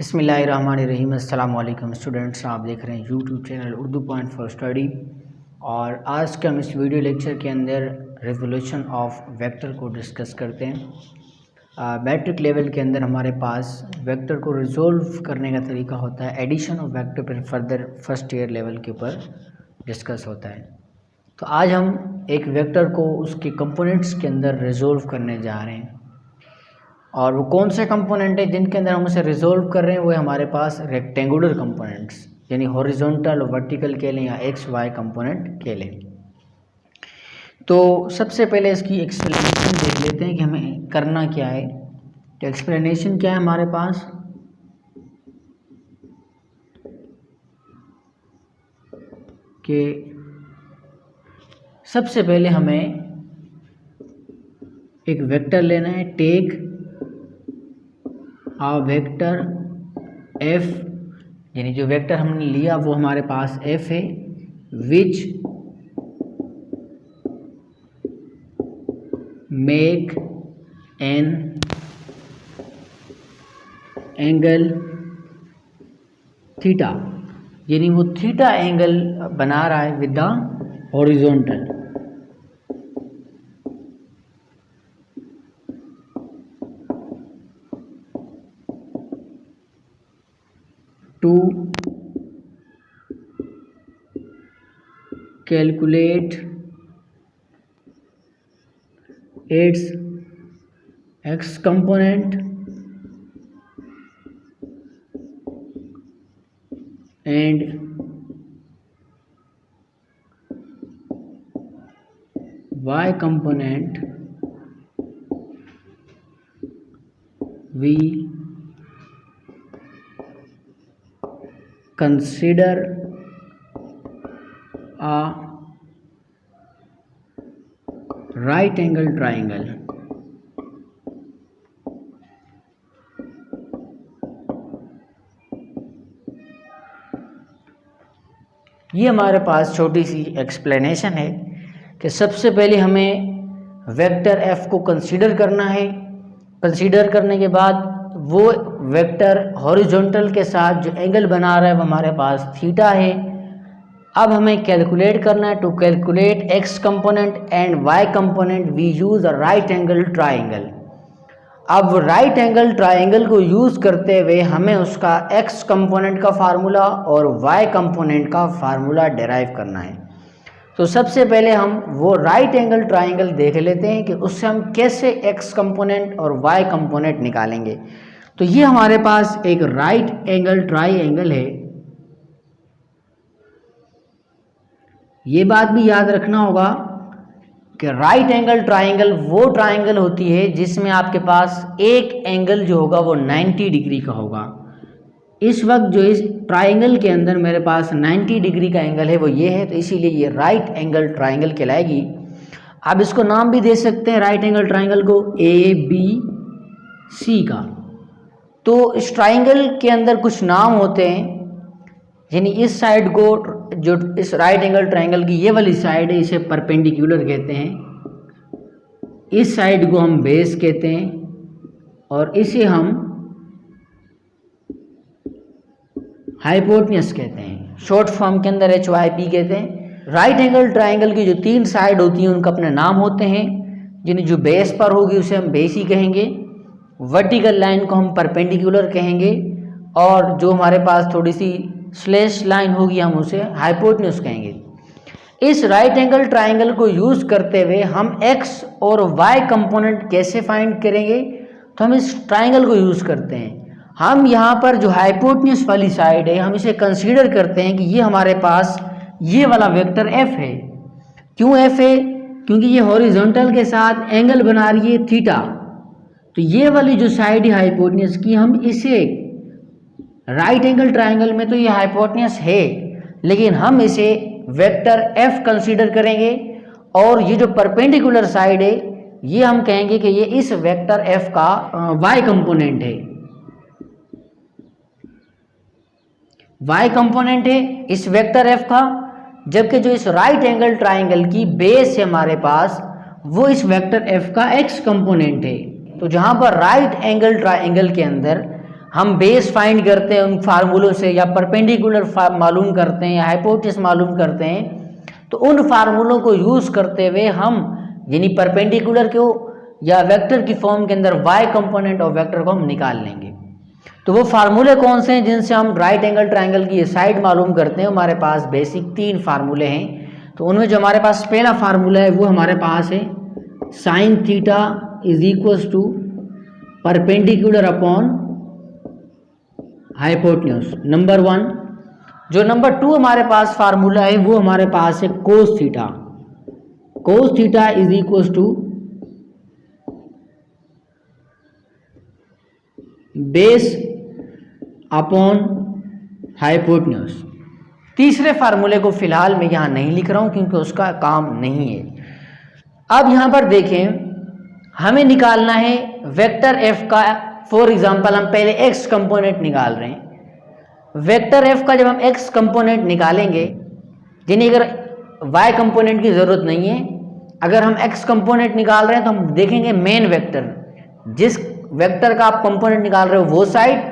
बिस्मिल्लाहिर्रहमानिर्रहीम। अस्सलाम वालेकुम स्टूडेंट्स, आप देख रहे हैं YouTube channel Urdu point for study. और आज के हम इस वीडियो लेक्चर के अंदर रेजोल्यूशन ऑफ वेक्टर को डिस्कस करते हैं। मैट्रिक लेवल के अंदर हमारे पास वेक्टर को रिजोल्व करने का तरीका होता है एडिशन ऑफ वेक्टर पर फर्दर फर्स्ट ईयर लेवल के ऊपर डिस्कस होता है। तो आज हम एक वेक्टर को उसके कंपोनेंट्स के अंदर रिजोल्व करने जा रहे हैं, और वो कौन से कंपोनेंट है जिनके अंदर हम उसे रिजोल्व कर रहे हैं, वो है हमारे पास रेक्टेंगुलर कंपोनेंट्स, यानी हॉरिजॉन्टल और वर्टिकल के लिए या एक्स वाई कंपोनेंट के लिए। तो सबसे पहले इसकी एक्सप्लेनेशन देख लेते हैं कि हमें करना क्या है। तो एक्सप्लेनेशन क्या है हमारे पास कि सबसे पहले हमें एक वेक्टर लेना है। टेक आ वेक्टर f, यानी जो वेक्टर हमने लिया वो हमारे पास f है, which make an angle theta, यानी वो थीटा एंगल बना रहा है with the horizontal. To calculate its x component and y component, we consider a right angle triangle। ये हमारे पास छोटी सी एक्सप्लेनेशन है कि सबसे पहले हमें वेक्टर f को कंसीडर करना है। कंसीडर करने के बाद वो वेक्टर हॉरिजॉन्टल के साथ जो एंगल बना रहा है वो हमारे पास थीटा है। अब हमें कैलकुलेट करना है। To calculate x component and y component we use a right angle triangle. अब राइट एंगल ट्राइंगल को यूज़ करते हुए हमें उसका x कंपोनेंट का फार्मूला और y कंपोनेंट का फार्मूला डिराइव करना है। तो सबसे पहले हम वो राइट एंगल ट्राइंगल देख लेते हैं कि उससे हम कैसे x कंपोनेंट और y कंपोनेंट निकालेंगे। तो ये हमारे पास एक राइट एंगल ट्राइंगल है। ये बात भी याद रखना होगा कि राइट एंगल ट्राइंगल वो ट्राइंगल होती है जिसमें आपके पास एक एंगल जो होगा वो 90 डिग्री का होगा। इस वक्त जो इस ट्राइंगल के अंदर मेरे पास 90 डिग्री का एंगल है वो ये है, तो इसीलिए ये राइट एंगल ट्राइंगल कहलाएगी। आप इसको नाम भी दे सकते हैं राइट एंगल ट्राइंगल को ABC का। तो इस ट्राइंगल के अंदर कुछ नाम होते हैं, यानी इस साइड को, जो इस राइट एंगल ट्राइंगल की ये वाली साइड है, इसे परपेंडिकुलर कहते हैं। इस साइड को हम बेस कहते हैं और इसे हम हाइपोटेन्यूज कहते हैं। शॉर्ट फॉर्म के अंदर HYP कहते हैं। राइट एंगल ट्राइंगल की जो तीन साइड होती हैं उनका अपने नाम होते हैं, यानी जो बेस पर होगी उसे हम बेस ही कहेंगे, वर्टिकल लाइन को हम परपेंडिकुलर कहेंगे, और जो हमारे पास थोड़ी सी स्लैश लाइन होगी हम उसे हाइपोटेन्यूज कहेंगे। इस राइट एंगल ट्राइंगल को यूज़ करते हुए हम x और y कंपोनेंट कैसे फाइंड करेंगे, तो हम इस ट्राइंगल को यूज़ करते हैं। हम यहाँ पर जो हाइपोटेन्यूज वाली साइड है हम इसे कंसीडर करते हैं कि ये हमारे पास ये वाला वेक्टर f है। क्यों f है? क्योंकि ये हॉरिजॉन्टल के साथ एंगल बना रही है थीटा। तो ये वाली जो साइड है हाइपोटेन्यूज की, हम इसे राइट एंगल ट्राइंगल में तो ये हाइपोटेन्यूज है, लेकिन हम इसे वेक्टर f कंसीडर करेंगे, और ये जो परपेंडिकुलर साइड है ये हम कहेंगे कि ये इस वेक्टर f का y कंपोनेंट है। y कंपोनेंट है इस वेक्टर f का, जबकि जो इस राइट एंगल ट्राइंगल की बेस है हमारे पास वो इस वेक्टर f का x कंपोनेंट है। तो जहाँ पर राइट एंगल ट्राइंगल के अंदर हम बेस फाइंड करते हैं उन फार्मूलों से, या परपेंडिकुलर मालूम करते हैं, या हाइपोटेसिस मालूम करते हैं, तो उन फार्मूलों को यूज़ करते हुए हम यानी परपेंडिकुलर को या वेक्टर की फॉर्म के अंदर वाई कंपोनेंट ऑफ वेक्टर को हम निकाल लेंगे। तो वो फार्मूले कौन से हैं जिनसे हम राइट एंगल ट्रायंगल की ये साइड मालूम करते हैं? हमारे पास बेसिक 3 फार्मूले हैं। तो उनमें जो हमारे पास पहला फार्मूला है वो हमारे पास है sine theta is equals to perpendicular upon hypotenuse, number 1। जो नंबर 2 हमारे पास फार्मूला है वो हमारे पास है cos theta. Cos theta is equals to base upon hypotenuse. तीसरे फार्मूले को फिलहाल मैं यहाँ नहीं लिख रहा हूँ क्योंकि उसका काम नहीं है। अब यहाँ पर देखें, हमें निकालना है वेक्टर एफ का। फॉर एग्जांपल हम पहले एक्स कंपोनेंट निकाल रहे हैं। वेक्टर एफ का जब हम एक्स कंपोनेंट निकालेंगे, यानी अगर वाई कंपोनेंट की ज़रूरत नहीं है, अगर हम एक्स कंपोनेंट निकाल रहे हैं तो हम देखेंगे मेन वेक्टर, जिस वेक्टर का आप कंपोनेंट निकाल रहे हो वो साइड,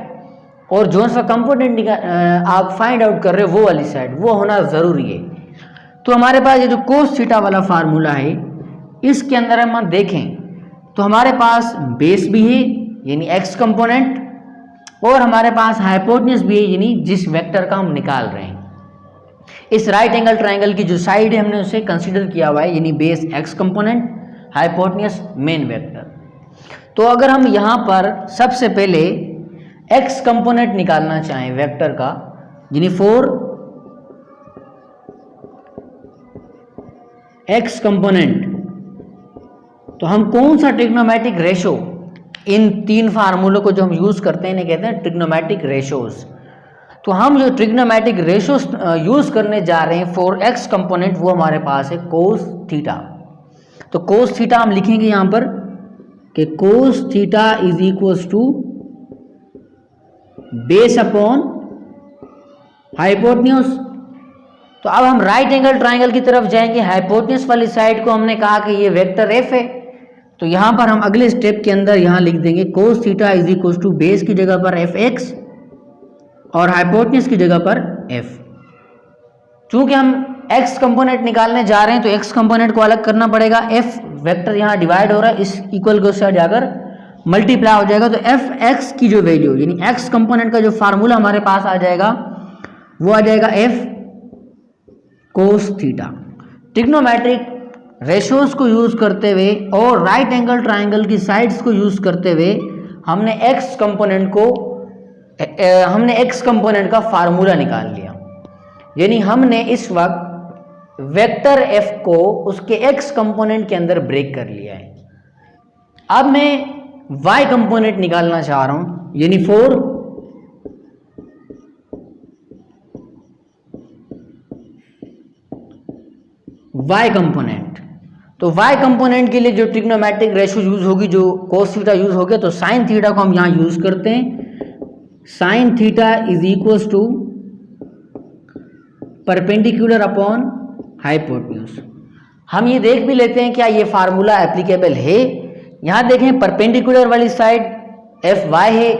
और जो सा कंपोनेंट आप फाइंड आउट कर रहे हो वो वाली साइड, वो होना ज़रूरी है। तो हमारे पास ये जो कोस थीटा वाला फार्मूला है, इसके अंदर हम देखें तो हमारे पास बेस भी है यानी एक्स कंपोनेंट, और हमारे पास हाइपोटेन्यूज भी है यानी जिस वेक्टर का हम निकाल रहे हैं। इस राइट एंगल ट्रायंगल की जो साइड है हमने उसे कंसीडर किया हुआ है, यानी base x component, hypotenuse main vector. तो अगर हम यहाँ पर सबसे पहले एक्स कंपोनेंट निकालना चाहें वेक्टर का, यानी 4 एक्स कंपोनेंट, तो हम कौन सा ट्रिग्नोमेट्रिक रेशो, इन 3 फार्मूलों को जो हम यूज़ करते हैं इन्हें कहते हैं ट्रिग्नोमेट्रिक रेशोज। तो हम जो ट्रिग्नोमेट्रिक रेशोज यूज़ करने जा रहे हैं फॉर एक्स कंपोनेंट, वो हमारे पास है कोस थीटा। तो कोस थीटा हम लिखेंगे यहाँ पर कि cos theta is equals to base upon hypotenuse. तो अब हम राइट एंगल ट्रायंगल की तरफ जाएंगे। हाइपोटेन्यूज वाली साइड को हमने कहा कि ये वेक्टर एफ है, तो यहाँ पर हम अगले स्टेप के अंदर यहाँ लिख देंगे cos theta is equal to base की जगह पर एफ एक्स और हाइपोटेन्यूज की जगह पर एफ। चूंकि हम एक्स कंपोनेंट निकालने जा रहे हैं तो एक्स कंपोनेंट को अलग करना पड़ेगा। एफ वेक्टर यहाँ डिवाइड हो रहा है, इस इक्वल को से जाकर मल्टीप्लाई हो जाएगा, तो एफ एक्स की जो वैल्यू यानी एक्स कंपोनेंट का जो फार्मूला हमारे पास आ जाएगा वो आ जाएगा F cos theta. Trigonometric ratios को यूज करते हुए और राइट एंगल ट्रायंगल की साइड्स को यूज करते हुए हमने एक्स कंपोनेंट का फार्मूला निकाल लिया। यानी हमने इस वक्त वेक्टर एफ को उसके एक्स कंपोनेंट के अंदर ब्रेक कर लिया है। अब मैं वाई कंपोनेंट निकालना चाह रहा हूं, यानी 4 वाई कंपोनेंट। तो वाई कंपोनेंट के लिए जो ट्रिग्नोमेट्रिक रेशो यूज होगी, जो कोस थीटा यूज हो गया, तो साइन थीटा को हम यहां यूज करते हैं। Sine theta is equals to perpendicular upon hypotenuse. हम ये देख भी लेते हैं क्या ये फार्मूला एप्लीकेबल है। यहां देखें परपेंडिकुलर वाली साइड एफ वाई है,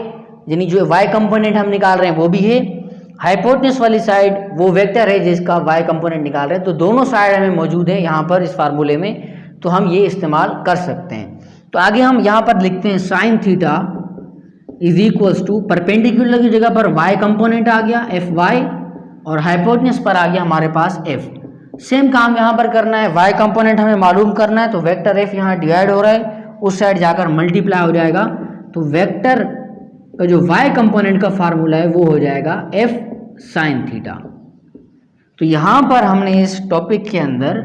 यानी जो वाई कंपोनेंट हम निकाल रहे हैं वो भी है। हाइपोटेन्यूज वाली साइड वो वेक्टर है जिसका वाई कंपोनेंट निकाल रहे हैं। तो दोनों साइड हमें मौजूद है यहाँ पर इस फार्मूले में, तो हम ये इस्तेमाल कर सकते हैं। तो आगे हम यहाँ पर लिखते हैं sine theta is equals to perpendicular की जगह पर वाई कंपोनेंट आ गया एफ वाई, और हाइपोटेन्यूज पर आ गया हमारे पास एफ। सेम काम यहाँ पर करना है, वाई कंपोनेंट हमें मालूम करना है, तो वेक्टर एफ यहाँ डिवाइड हो रहा है, उस साइड जाकर मल्टीप्लाई हो जाएगा, तो वेक्टर का जो वाई कंपोनेंट का फार्मूला है वो हो जाएगा एफ साइन थीटा। तो यहां पर हमने इस टॉपिक के अंदर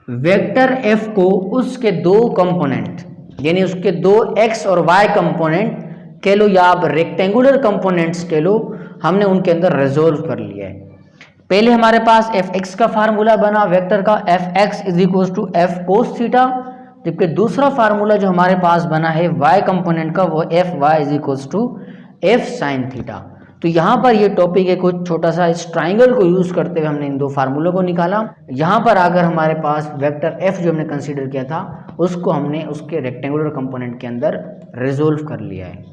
वेक्टर एफ को उसके 2 कंपोनेंट यानी उसके 2 एक्स और वाई कंपोनेंट कह लो या आप रेक्टेंगुलर कंपोनेंट्स कह लो, हमने उनके अंदर रिजोल्व कर लिया है। पहले हमारे पास एफ एक्स का फार्मूला बना वेक्टर का, F X is equal to F cos theta, जबकि दूसरा फार्मूला जो हमारे पास बना है वाई कंपोनेंट का वो F Y is equal to F sine theta. तो यहाँ पर ये टॉपिक है कुछ छोटा सा, इस ट्राइंगल को यूज करते हुए हमने इन 2 फार्मूलों को निकाला। यहाँ पर आकर हमारे पास वेक्टर एफ जो हमने कंसीडर किया था उसको हमने उसके रेक्टेंगुलर कंपोनेंट के अंदर रिजोल्व कर लिया है।